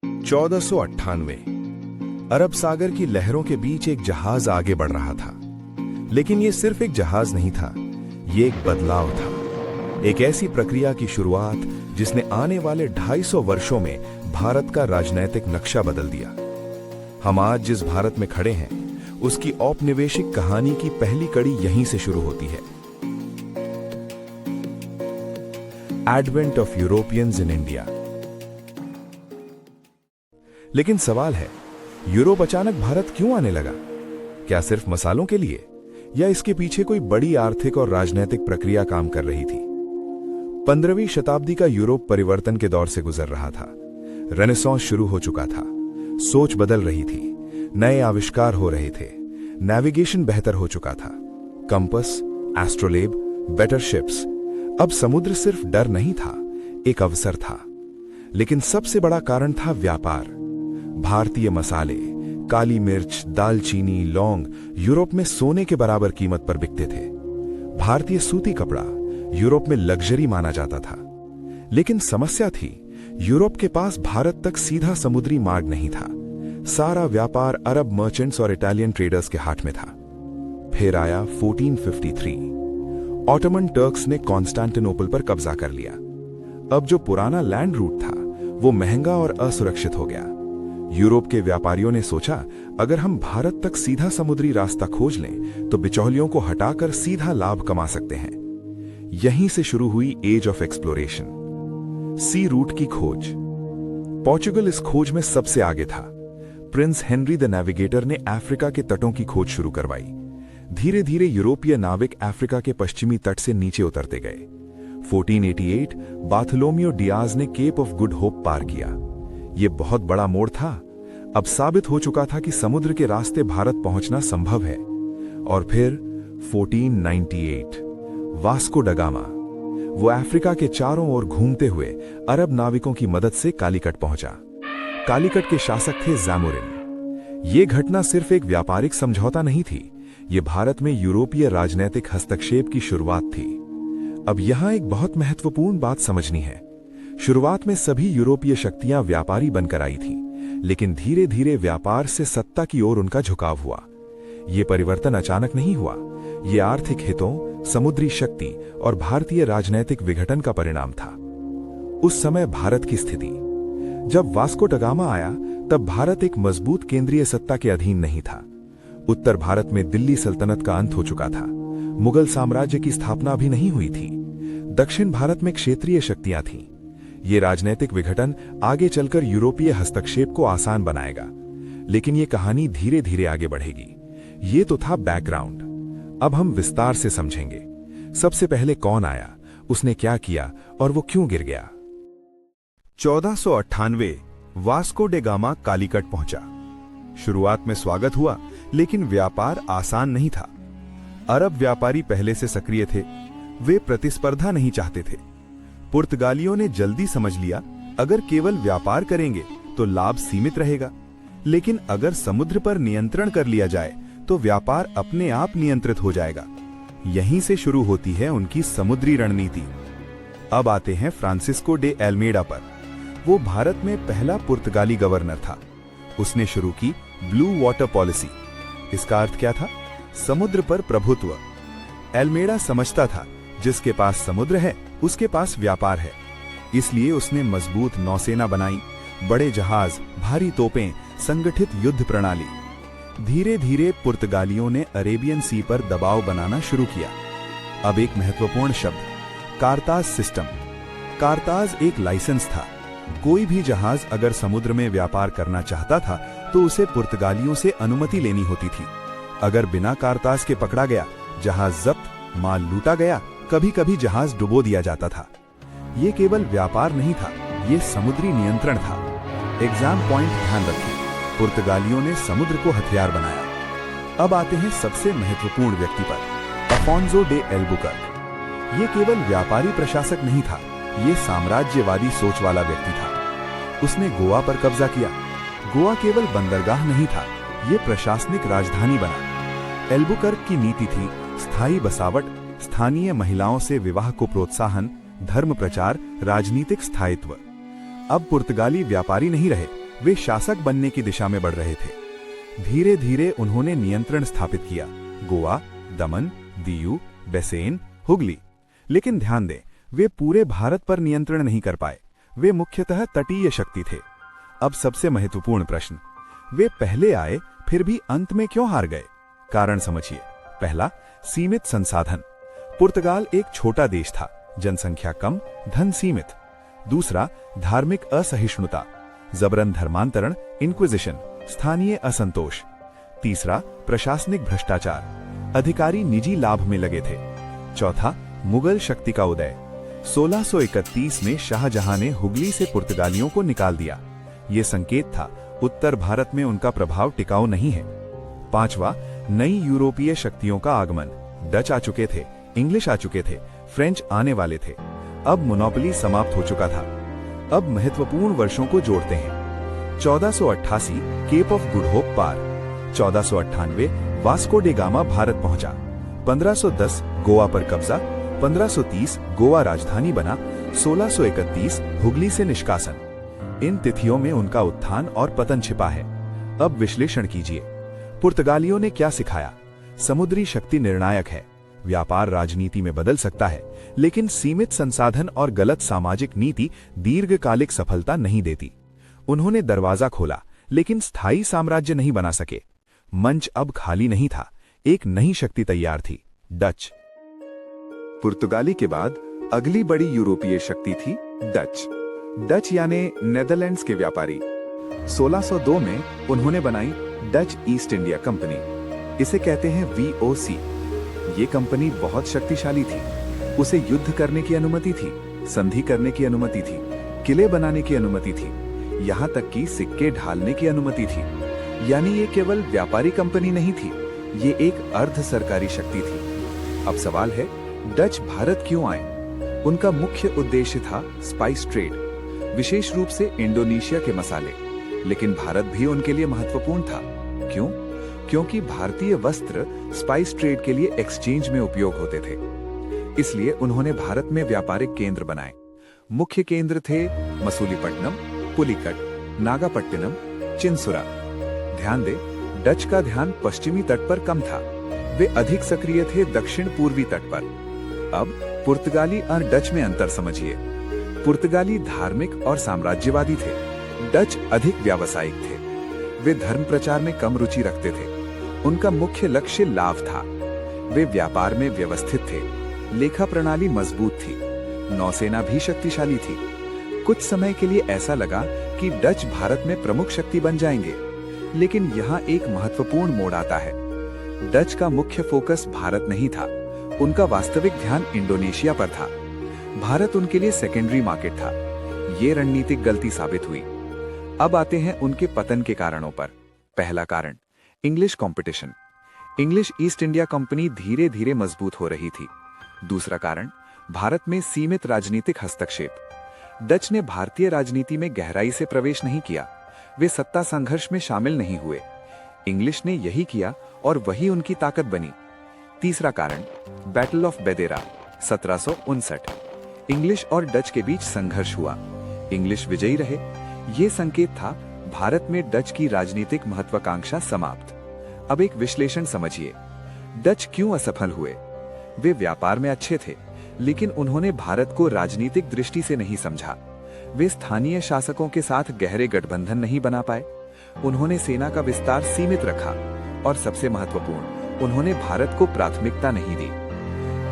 1498 अरब सागर की लहरों के बीच एक जहाज आगे बढ़ रहा था। लेकिन यह सिर्फ एक जहाज नहीं था, यह एक बदलाव था, एक ऐसी प्रक्रिया की शुरुआत जिसने आने वाले 250 वर्षों में भारत का राजनैतिक नक्शा बदल दिया। हम आज जिस भारत में खड़े हैं, उसकी औपनिवेशिक कहानी की पहली कड़ी यहीं से शुरू होती है। Advent of Europeans in India. लेकिन सवाल है, यूरोप अचानक भारत क्यों आने लगा? क्या सिर्फ मसालों के लिए, या इसके पीछे कोई बड़ी आर्थिक और राजनीतिक प्रक्रिया काम कर रही थी? 15वीं शताब्दी का यूरोप परिवर्तन के दौर से गुजर रहा था। रेनेसांस शुरू हो चुका था, सोच बदल रही थी, नए आविष्कार हो रहे थे, नेविगेशन बेहतर हो चुका था, कंपस, एस्ट्रोलेब, बेटर शिप्स। अब समुद्र सिर्फ डर नहीं था, एक अवसर था। लेकिन सबसे बड़ा कारण था व्यापार। भारतीय मसाले, काली मिर्च, दालचीनी, लौंग यूरोप में सोने के बराबर कीमत पर बिकते थे। भारतीय सूती कपड़ा यूरोप में लग्जरी माना जाता था। लेकिन समस्या थी, यूरोप के पास भारत तक सीधा समुद्री मार्ग नहीं था। सारा व्यापार अरब मर्चेंट्स और इटालियन ट्रेडर्स के हाथ में था। फिर आया 1453। ऑटोमन टर्क्स ने कॉन्स्टेंटिनोपल पर कब्जा कर लिया। अब जो पुराना लैंड रूट था, वो महंगा और असुरक्षित हो गया। यूरोप के व्यापारियों ने सोचा, अगर हम भारत तक सीधा समुद्री रास्ता खोज लें तो बिचौलियों को हटाकर सीधा लाभ कमा सकते हैं। यहीं से शुरू हुई age of exploration, sea route की खोज। पोर्चुगल इस खोज में सबसे आगे था। प्रिंस हेनरी द नेविगेटर ने अफ्रीका के तटों की खोज शुरू करवाई। धीरे धीरे यूरोपीय नाविक अफ्रीका के पश्चिमी तट से नीचे उतरते गए। 1488 बार्थोलोमेओ डियाज ने केप ऑफ गुड होप पार किया। यह बहुत बड़ा मोड़ था। अब साबित हो चुका था कि समुद्र के रास्ते भारत पहुंचना संभव है। और फिर 1498 वास्को ड गामा, वो अफ्रीका के चारों ओर घूमते हुए अरब नाविकों की मदद से कालीकट पहुंचा। कालीकट के शासक थे ज़ामोरिन। यह घटना सिर्फ एक व्यापारिक समझौता नहीं थी, यह भारत में यूरोपीय राजनीतिक हस्तक्षेप की शुरुआत थी। अब यहां एक बहुत महत्वपूर्ण बात समझनी है। शुरुआत में सभी यूरोपीय शक्तियां व्यापारी बनकर आई थीं, लेकिन धीरे धीरे व्यापार से सत्ता की ओर उनका झुकाव हुआ। यह परिवर्तन अचानक नहीं हुआ, यह आर्थिक हितों, समुद्री शक्ति और भारतीय राजनैतिक विघटन का परिणाम था। उस समय भारत की स्थिति, जब वास्को ड गामा आया, तब भारत एक मजबूत केंद्रीय सत्ता के अधीन नहीं था। उत्तर भारत में दिल्ली सल्तनत का अंत हो चुका था, मुगल साम्राज्य की स्थापना भी नहीं हुई थी। दक्षिण भारत में क्षेत्रीय शक्तियां थीं। ये राजनीतिक विघटन आगे चलकर यूरोपीय हस्तक्षेप को आसान बनाएगा, लेकिन ये कहानी धीरे धीरे आगे बढ़ेगी। ये तो था बैकग्राउंड। अब हम विस्तार से समझेंगे। सबसे पहले कौन आया, उसने क्या किया और वो क्यों गिर गया। 1498 वास्को डे गामा कालीकट पहुंचा। शुरुआत में स्वागत हुआ, लेकिन व्यापार आसान नहीं था। अरब व्यापारी पहले से सक्रिय थे, वे प्रतिस्पर्धा नहीं चाहते थे। पुर्तगालियों ने जल्दी समझ लिया, अगर केवल व्यापार करेंगे तो लाभ सीमित रहेगा, लेकिन अगर समुद्र पर नियंत्रण कर लिया जाए तो व्यापार अपने आप नियंत्रित हो जाएगा। यहीं से शुरू होती है उनकी समुद्री रणनीति। अब आते हैं फ्रांसिस्को डे एल्मेडा पर। वो भारत में पहला पुर्तगाली गवर्नर था। उसने शुरू की ब्लू वाटर पॉलिसी। इसका अर्थ क्या था? समुद्र पर प्रभुत्व। एल्मेडा समझता था, जिसके पास समुद्र है उसके पास व्यापार है। इसलिए उसने मजबूत नौसेना बनाई, बड़े जहाज, भारी तोपें, संगठित युद्ध प्रणाली। धीरे धीरे पुर्तगालियों ने अरेबियन सी पर दबाव बनाना शुरू किया। अब एक महत्वपूर्ण शब्द, कारताज सिस्टम। कारताज एक लाइसेंस था। कोई भी जहाज अगर समुद्र में व्यापार करना चाहता था तो उसे पुर्तगालियों से अनुमति लेनी होती थी। अगर बिना कारताज के पकड़ा गया, जहाज जब्त, माल लूटा गया, कभी कभी जहाज डुबो दिया जाता था। यह केवल व्यापार नहीं था, यह समुद्री नियंत्रण था। एग्जाम पॉइंट ध्यान रखें, पुर्तगालियों ने समुद्र को हथियार बनाया। अब आते हैं सबसे महत्वपूर्ण व्यक्ति पर, अफोंसो डे एल्बुकर्क। यह केवल व्यापारी प्रशासक नहीं था, यह साम्राज्यवादी सोच वाला व्यक्ति था। उसने गोवा पर कब्जा किया। गोवा केवल बंदरगाह नहीं था, यह प्रशासनिक राजधानी बना। एल्बुकर्क की नीति थी स्थायी बसावट, स्थानीय महिलाओं से विवाह को प्रोत्साहन, धर्म प्रचार, राजनीतिक स्थायित्व। अब पुर्तगाली व्यापारी नहीं रहे, वे शासक बनने की दिशा में बढ़ रहे थे। धीरे धीरे उन्होंने नियंत्रण स्थापित किया, गोवा, दमन, दीयू, बेसेन, हुगली। लेकिन ध्यान दें, वे पूरे भारत पर नियंत्रण नहीं कर पाए। वे मुख्यतः तटीय शक्ति थे। अब सबसे महत्वपूर्ण प्रश्न, वे पहले आए फिर भी अंत में क्यों हार गए? कारण समझिए। पहला, सीमित संसाधन। पुर्तगाल एक छोटा देश था, जनसंख्या कम, धन सीमित। दूसरा, धार्मिक असहिष्णुता, जबरन धर्मांतरण, इंक्विजिशन, स्थानीय असंतोष। तीसरा, प्रशासनिक भ्रष्टाचार, अधिकारी निजी लाभ में लगे थे। चौथा, मुगल शक्ति का उदय। 1631 में शाहजहां ने हुगली से पुर्तगालियों को निकाल दिया। ये संकेत था उत्तर भारत में उनका प्रभाव टिकाऊ नहीं है। पांचवा, नई यूरोपीय शक्तियों का आगमन। डच आ चुके थे, इंग्लिश आ चुके थे, फ्रेंच आने वाले थे। अब मोनोपोली समाप्त हो चुका था। अब महत्वपूर्ण वर्षों को जोड़ते हैं। 1488 केप ऑफ गुड होप पार। 1498 वास्को डे गामा भारत पहुंचा। 1510 गोवा पर कब्जा। 1530 गोवा राजधानी बना। 1631 हुगली से निष्कासन। इन तिथियों में उनका उत्थान और पतन छिपा है। अब विश्लेषण कीजिए। पुर्तगालियों ने क्या सिखाया? समुद्री शक्ति निर्णायक है, व्यापार राजनीति में बदल सकता है, लेकिन सीमित संसाधन और गलत सामाजिक नीति दीर्घकालिक सफलता नहीं देती। उन्होंने दरवाजा खोला, लेकिन स्थायी साम्राज्य नहीं बना सके। मंच अब खाली नहीं था, एक नई शक्ति तैयार थी, डच। पुर्तगाली के बाद अगली बड़ी यूरोपीय शक्ति थी डच। डच यानी नेदरलैंड्स के व्यापारी। 1602 में उन्होंने बनाई डच ईस्ट इंडिया कंपनी। इसे कहते हैं VOC। ये कंपनी बहुत शक्तिशाली थी। उसे युद्ध करने की अनुमति थी, संधि करने की अनुमति थी, किले बनाने की अनुमति थी, यहाँ तक कि सिक्के ढालने की अनुमति थी। यानी ये केवल व्यापारी कंपनी नहीं थी, ये एक अर्ध सरकारी शक्ति थी। अब सवाल है, डच भारत क्यों आए? उनका मुख्य उद्देश्य था स्पाइस ट्रेड, विशेष रूप से इंडोनेशिया के मसाले। लेकिन भारत भी उनके लिए महत्वपूर्ण था। क्यों? क्योंकि भारतीय वस्त्र स्पाइस ट्रेड के लिए एक्सचेंज में उपयोग होते थे। इसलिए उन्होंने भारत में व्यापारिक केंद्र बनाए। मुख्य केंद्र थे मसूलीपट्टनम, पुलिकट, नागापट्टिनम, चिंसुरा। ध्यान दें, डच का ध्यान पश्चिमी तट पर कम था, वे अधिक सक्रिय थे दक्षिण पूर्वी तट पर। अब पुर्तगाली और डच में अंतर समझिए। पुर्तगाली धार्मिक और साम्राज्यवादी थे, डच अधिक व्यावसायिक थे। वे धर्म प्रचार में कम रुचि रखते थे। उनका मुख्य लक्ष्य लाभ था। वे व्यापार में व्यवस्थित थे, लेखा प्रणाली मजबूत थी, नौसेना भी शक्तिशाली थी। कुछ समय के लिए ऐसा लगा कि डच भारत में प्रमुख शक्ति बन जाएंगे, लेकिन यहाँ एक महत्वपूर्ण मोड़ आता है। डच का मुख्य फोकस भारत नहीं था, उनका वास्तविक ध्यान इंडोनेशिया पर था। भारत उनके लिए सेकेंडरी मार्केट था। ये रणनीतिक गलती साबित हुई। अब आते हैं उनके पतन के कारणों पर। पहला कारण, English competition. English east India company धीरे धीरे मजबूत हो रही थी। दूसरा कारण, भारत में सीमित राजनीतिक हस्तक्षेप। डच ने भारतीय राजनीति में गहराई से प्रवेश नहीं किया, वे सत्ता संघर्ष में शामिल नहीं हुए। इंग्लिश ने यही किया और वही उनकी ताकत बनी। तीसरा कारण, बैटल ऑफ बेदेरा 1759। इंग्लिश और डच के बीच संघर्ष हुआ, इंग्लिश विजयी रहे। यह संकेत था भारत में डच की राजनीतिक महत्वाकांक्षा समाप्त। अब एक विश्लेषण समझिए, डच क्यों असफल हुए? वे व्यापार में अच्छे थे, लेकिन उन्होंने भारत को राजनीतिक दृष्टि से नहीं समझा। वे स्थानीय शासकों के साथ गहरे गठबंधन नहीं बना पाए। उन्होंने सेना का विस्तार सीमित रखा और सबसे महत्वपूर्ण, उन्होंने भारत को प्राथमिकता नहीं दी।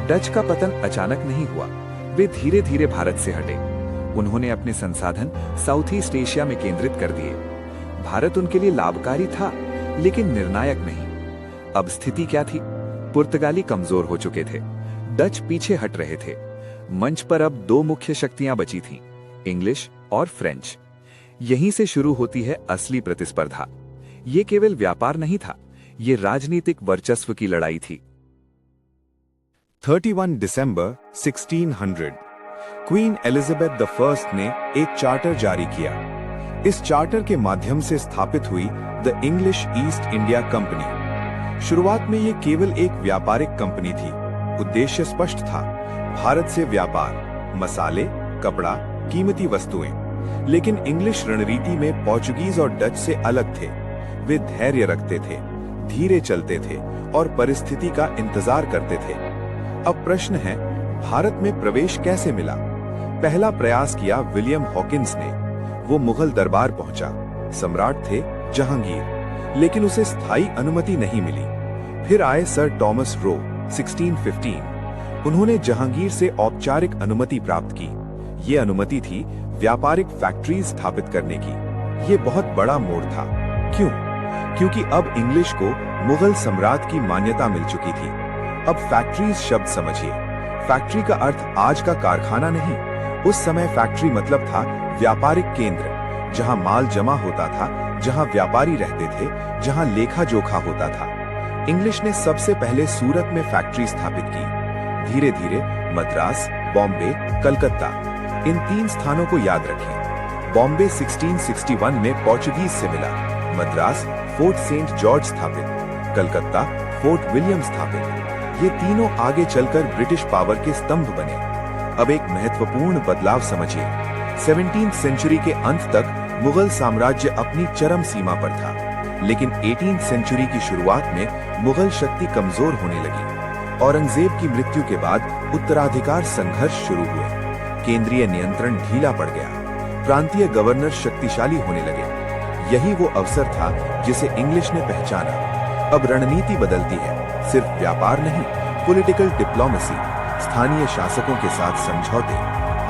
डच का पतन अचानक नहीं हुआ, वे धीरे धीरे भारत से हटे। उन्होंने अपने संसाधन साउथ ईस्ट एशिया में केंद्रित कर दिए। भारत उनके लिए लाभकारी था, लेकिन निर्णायक नहीं। अब स्थिति क्या थी? पुर्तगाली कमजोर हो चुके थे, डच पीछे हट रहे थे। मंच पर अब दो मुख्य शक्तियां बची थीं, इंग्लिश और फ्रेंच। यहीं से शुरू होती है असली प्रतिस्पर्धा। ये केवल व्यापार नहीं था, ये राजनीतिक वर्चस्व की लड़ाई थी। 31 दिसंबर 1600 क्वीन एलिजाबेथ I ने एक चार्टर जारी किया। इस चार्टर के माध्यम से स्थापित हुई the English east India company. शुरुआत में ये केवल एक व्यापारिक कंपनी थी। उद्देश्य स्पष्ट था, भारत से व्यापार, मसाले, कपड़ा, कीमती वस्तुएं। लेकिन इंग्लिश रणनीति में पोर्चुगीज और डच से अलग थे। वे धैर्य रखते थे, धीरे चलते थे और परिस्थिति का इंतजार करते थे। अब प्रश्न है, भारत में प्रवेश कैसे मिला? पहला प्रयास किया विलियम हॉकिंस ने। वो मुगल दरबार पहुंचा। सम्राट थे जहांगीर, लेकिन उसे स्थायी अनुमति नहीं मिली। फिर आए सर टॉमस रो 1615। उन्होंने जहांगीर से औपचारिक अनुमति प्राप्त की। ये अनुमति थी व्यापारिक फैक्ट्रीज स्थापित करने की। ये बहुत बड़ा मोड़ था। क्यों? क्योंकि अब इंग्लिश को मुगल सम्राट की मान्यता मिल चुकी थी। अब फैक्ट्रीज शब्द समझिए। फैक्ट्री का अर्थ आज का कारखाना नहीं। उस समय फैक्ट्री मतलब था व्यापारिक केंद्र, जहां माल जमा होता था, जहां व्यापारी रहते थे, जहां लेखा जोखा होता था। इंग्लिश ने सबसे पहले सूरत में फैक्ट्री स्थापित की। धीरे धीरे मद्रास, बॉम्बे, कलकत्ता, इन 3 स्थानों को याद रखें। बॉम्बे 1661 में पोर्चुगीज से मिला, मद्रास फोर्ट सेंट जॉर्ज स्थापित, कलकत्ता फोर्ट विलियम स्थापित। ये तीनों आगे चलकर ब्रिटिश पावर के स्तंभ बने। अब एक महत्वपूर्ण बदलाव समझिए। 17वीं सेंचुरी के अंत तक मुगल साम्राज्य अपनी चरम सीमा पर था, लेकिन 18वीं सेंचुरी की शुरुआत में मुगल शक्ति कमजोर होने लगी। औरंगजेब की मृत्यु के बाद उत्तराधिकार संघर्ष शुरू हुए। केंद्रीय नियंत्रण ढीला पड़ गया। प्रांतीय गवर्नर शक्तिशाली होने लगे। यही वो अवसर था जिसे इंग्लिश ने पहचाना। अब रणनीति बदलती है, सिर्फ व्यापार नहीं, पॉलिटिकल डिप्लोमेसी, स्थानीय शासकों के साथ समझौते,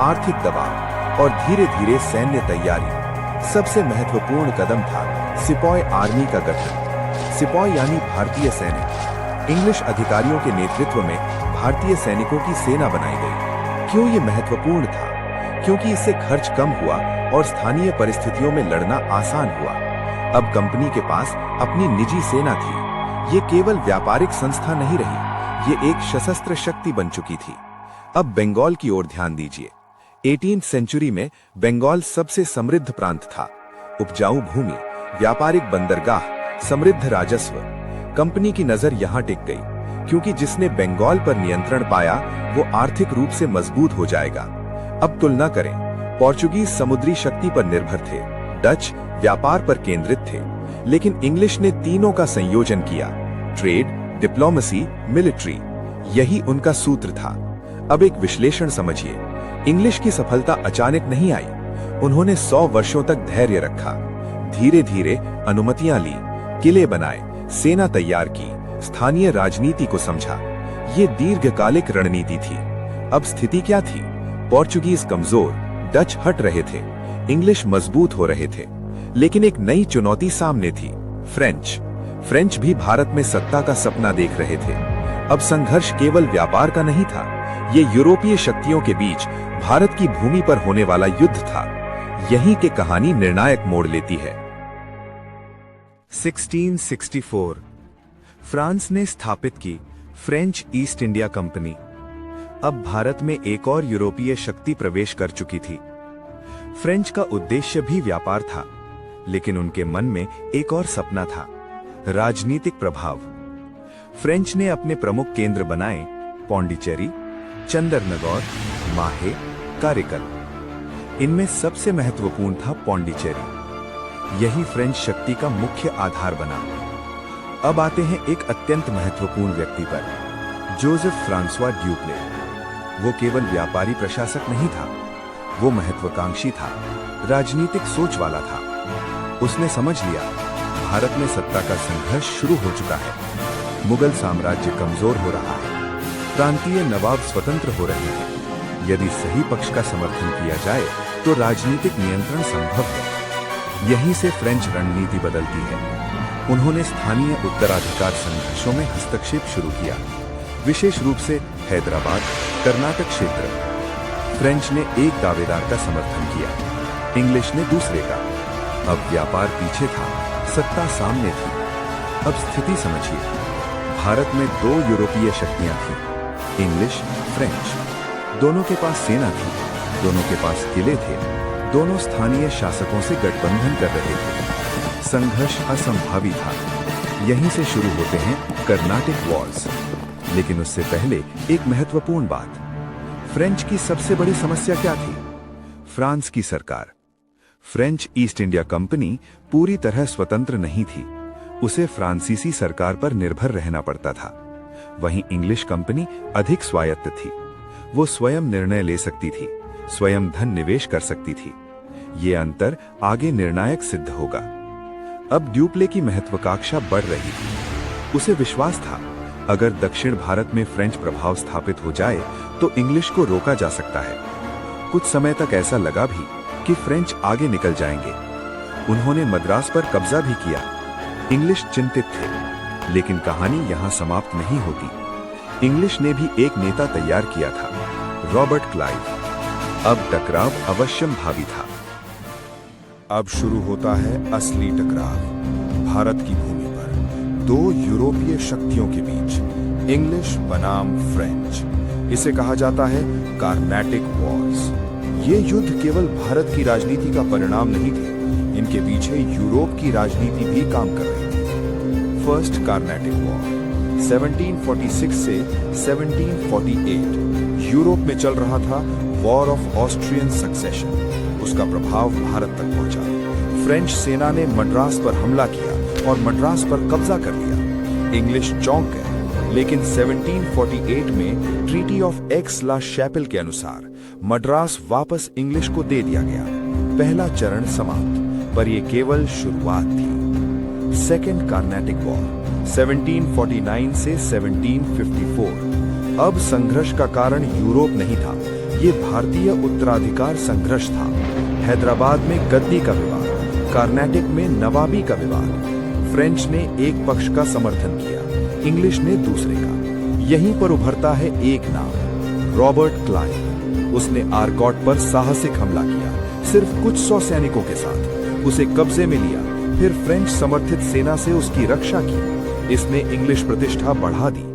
आर्थिक दबाव और धीरे धीरे सैन्य तैयारी। सबसे महत्वपूर्ण कदम था सिपॉय आर्मी का गठन। सिपॉय यानी भारतीय सैनिक। इंग्लिश अधिकारियों के नेतृत्व में भारतीय सैनिकों की सेना बनाई गई। क्यों ये महत्वपूर्ण था? क्योंकि इससे खर्च कम हुआ और स्थानीय परिस्थितियों में लड़ना आसान हुआ। अब कंपनी के पास अपनी निजी सेना थी। ये केवल व्यापारिक संस्था नहीं रही, ये एक सशस्त्र शक्ति बन चुकी थी। अब बंगाल की ओर ध्यान दीजिए। 18वीं सेंचुरी में बंगाल सबसे समृद्ध प्रांत था। उपजाऊ भूमि, व्यापारिक बंदरगाह, समृद्ध राजस्व। कंपनी की नजर यहां टिक गई, क्योंकि जिसने बंगाल पर नियंत्रण पाया वो आर्थिक रूप से मजबूत हो जाएगा। अब तुलना करें, पोर्चुगीज समुद्री शक्ति पर निर्भर थे, डच व्यापार पर केंद्रित थे, लेकिन इंग्लिश ने तीनों का संयोजन किया। ट्रेड, डिप्लोमेसी, मिलिट्री, यही उनका सूत्र था। अब एक विश्लेषण समझिए। इंग्लिश की सफलता अचानक नहीं आई। उन्होंने 100 वर्षों तक धैर्य रखा, धीरे धीरे अनुमतियां ली, किले बनाए, सेना तैयार की, स्थानीय राजनीति को समझा। ये दीर्घकालिक रणनीति थी। अब स्थिति क्या थी? पोर्चुगीज कमजोर, डच हट रहे थे, इंग्लिश मजबूत हो रहे थे, लेकिन एक नई चुनौती सामने थी, फ्रेंच भी भारत में सत्ता का सपना देख रहे थे। अब संघर्ष केवल व्यापार का नहीं था, ये यूरोपीय शक्तियों के बीच भारत की भूमि पर होने वाला युद्ध था। यहीं के कहानी निर्णायक मोड़ लेती है। 1664 फ्रांस ने स्थापित की फ्रेंच ईस्ट इंडिया कंपनी। अब भारत में एक और यूरोपीय शक्ति प्रवेश कर चुकी थी। फ्रेंच का उद्देश्य भी व्यापार था, लेकिन उनके मन में एक और सपना था, राजनीतिक प्रभाव। फ्रेंच ने अपने प्रमुख केंद्र बनाए, पौंडीचेरी, चंदरनगौर, माहे, कारिकल। इनमें सबसे महत्वपूर्ण था पौंडीचेरी। यही फ्रेंच शक्ति का मुख्य आधार बना। अब आते हैं एक अत्यंत महत्वपूर्ण व्यक्ति पर, जोसेफ फ्रांसवा ड्यूप्ले। वो केवल व्यापारी प्रशासक नहीं था, वो महत्वाकांक्षी था, राजनीतिक सोच वाला था। उसने समझ लिया, भारत में सत्ता का संघर्ष शुरू हो चुका है, मुगल साम्राज्य कमजोर हो रहा है, प्रांतीय नवाब स्वतंत्र हो रहे हैं। यदि सही पक्ष का समर्थन किया जाए तो राजनीतिक नियंत्रण संभव है। यहीं से फ्रेंच रणनीति बदलती है। उन्होंने स्थानीय उत्तराधिकार संघर्षों में हस्तक्षेप शुरू किया, विशेष रूप से हैदराबाद, कर्नाटक क्षेत्र। फ्रेंच ने एक दावेदार का समर्थन किया, इंग्लिश ने दूसरे का। अब व्यापार पीछे था, सत्ता सामने थी। अब स्थिति समझिए, भारत में 2 यूरोपीय शक्तियां थीं, इंग्लिश, फ्रेंच। दोनों के पास सेना थी, दोनों के पास किले थे, दोनों स्थानीय शासकों से गठबंधन कर रहे थे। संघर्ष असंभावी था। यहीं से शुरू होते हैं कर्नाटिक वॉर्स। लेकिन उससे पहले एक महत्वपूर्ण बात, फ्रेंच की सबसे बड़ी समस्या क्या थी? फ्रांस की सरकार। फ्रेंच ईस्ट इंडिया कंपनी पूरी तरह स्वतंत्र नहीं थी, उसे फ्रांसीसी सरकार पर निर्भर रहना पड़ता था। वहीं इंग्लिश कंपनी अधिक स्वायत्त थी, वो स्वयं निर्णय ले सकती थी, स्वयं धन निवेश कर सकती थी। ये अंतर आगे निर्णायक सिद्ध होगा। अब ड्यूप्ले की महत्वाकांक्षा बढ़ रही थी। उसे विश्वास था, अगर दक्षिण भारत में फ्रेंच प्रभाव स्थापित हो जाए तो इंग्लिश को रोका जा सकता है। कुछ समय तक ऐसा लगा भी कि फ्रेंच आगे निकल जाएंगे। उन्होंने मद्रास पर कब्जा भी किया। इंग्लिश चिंतित थे, लेकिन कहानी यहां समाप्त नहीं होती। इंग्लिश ने भी एक नेता तैयार किया था, रॉबर्ट क्लाइव। अब टकराव अवश्यम भावी था। अब शुरू होता है असली टकराव। भारत की भूमि पर दो यूरोपीय शक्तियों के बीच, इंग्लिश बनाम फ्रेंच। इसे कहा जाता है कार्नेटिक वॉर्स। ये युद्ध केवल भारत की राजनीति का परिणाम नहीं थे, इनके पीछे यूरोप की राजनीति भी काम कर रही थी। फर्स्ट कार्नेटिक वॉर 1746 से 1748 यूरोप में चल रहा था वॉर ऑफ ऑस्ट्रियन सक्सेशन। उसका प्रभाव भारत तक पहुंचा। फ्रेंच सेना ने मद्रास पर हमला किया और मद्रास पर कब्जा कर लिया। इंग्लिश चौंक गए, लेकिन 1748 में ट्रीटी ऑफ एक्स ला शैपेल के अनुसार मद्रास वापस इंग्लिश को दे दिया गया। पहला चरण समाप्त, पर यह केवल शुरुआत थी। सेकेंड कार्नेटिक वॉर 1749 से 1754। अब संघर्ष का कारण यूरोप नहीं था, ये भारतीय उत्तराधिकार संघर्ष था। हैदराबाद में गद्दी का विवाद, कर्नाटक में नवाबी का विवाद। फ्रेंच ने एक पक्ष का समर्थन किया, इंग्लिश ने दूसरे का। यहीं पर उभरता है एक नाम, रॉबर्ट क्लाइव। उसने आरकॉट पर साहसिक हमला किया, सिर्फ कुछ 100 सैनिकों के साथ। उसे कब्जे में लिया, फिर फ्रेंच समर्थित सेना से उसकी रक्षा की। इसने इंग्लिश प्रतिष्ठा बढ़ा दी।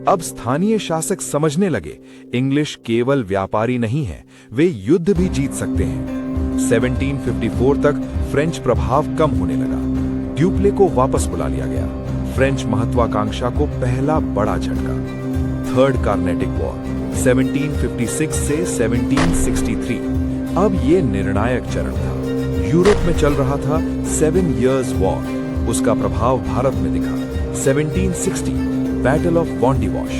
अब स्थानीय शासक समझने लगे, इंग्लिश केवल व्यापारी नहीं है, वे युद्ध भी जीत सकते हैं। 1754 तक फ्रेंच प्रभाव कम होने लगा। ड्यूप्ले को वापस बुला लिया गया। फ्रेंच महत्वाकांक्षा को पहला बड़ा झटका। थर्ड कार्नेटिक वॉर 1756 से 1763। अब ये निर्णायक चरण था। यूरोप में चल रहा था 7 इयर्स वॉर। उसका प्रभाव भारत में दिखा। 1760 बैटल ऑफ वॉन्डिवॉश।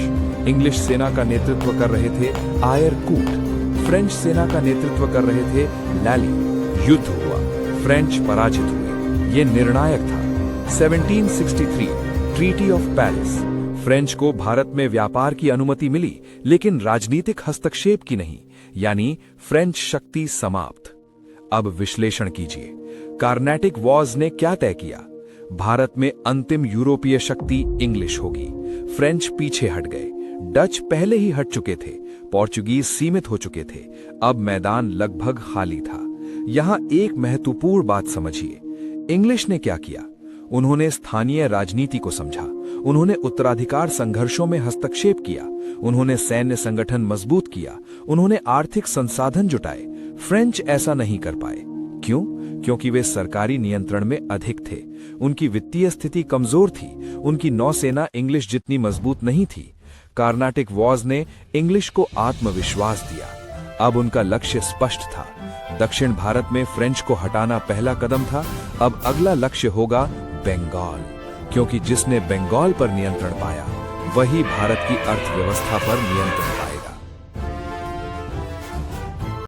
इंग्लिश सेना का नेतृत्व कर रहे थे आयर कूट, फ्रेंच सेना का नेतृत्व कर रहे थे लैली। युद्ध हुआ, फ्रेंच पराजित हुए। ये निर्णायक था। 1763 ट्रीटी ऑफ पेरिस। फ्रेंच को भारत में व्यापार की अनुमति मिली, लेकिन राजनीतिक हस्तक्षेप की नहीं, यानी फ्रेंच शक्ति समाप्त। अब विश्लेषण कीजिए, कार्नेटिक वॉर्स ने क्या तय किया? भारत में अंतिम यूरोपीय शक्ति इंग्लिश होगी। फ्रेंच पीछे हट गए, डच पहले ही हट चुके थे, पोर्चुगीज सीमित हो चुके थे। अब मैदान लगभग खाली था। यहां एक महत्वपूर्ण बात समझिए, इंग्लिश ने क्या किया? उन्होंने स्थानीय राजनीति को समझा। उन्होंने उत्तराधिकार संघर्षों में हस्तक्षेप किया। उन्होंने सैन्य संगठन मजबूत किया। उन्होंने आर्थिक संसाधन जुटाए। फ्रेंच ऐसा नहीं कर पाए। क्यों? क्योंकि वे सरकारी नियंत्रण में अधिक थे। उनकी वित्तीय स्थिति कमजोर थी। उनकी नौसेना इंग्लिश जितनी मजबूत नहीं थी। कार्नेटिक वॉर्स ने इंग्लिश को आत्मविश्वास दिया। अब उनका लक्ष्य स्पष्ट था। दक्षिण भारत में फ्रेंच को हटाना पहला कदम था। अब अगला लक्ष्य होगा बंगाल, क्योंकि जिसने बंगाल पर नियंत्रण पाया, वही भारत की अर्थव्यवस्था पर नियंत्रण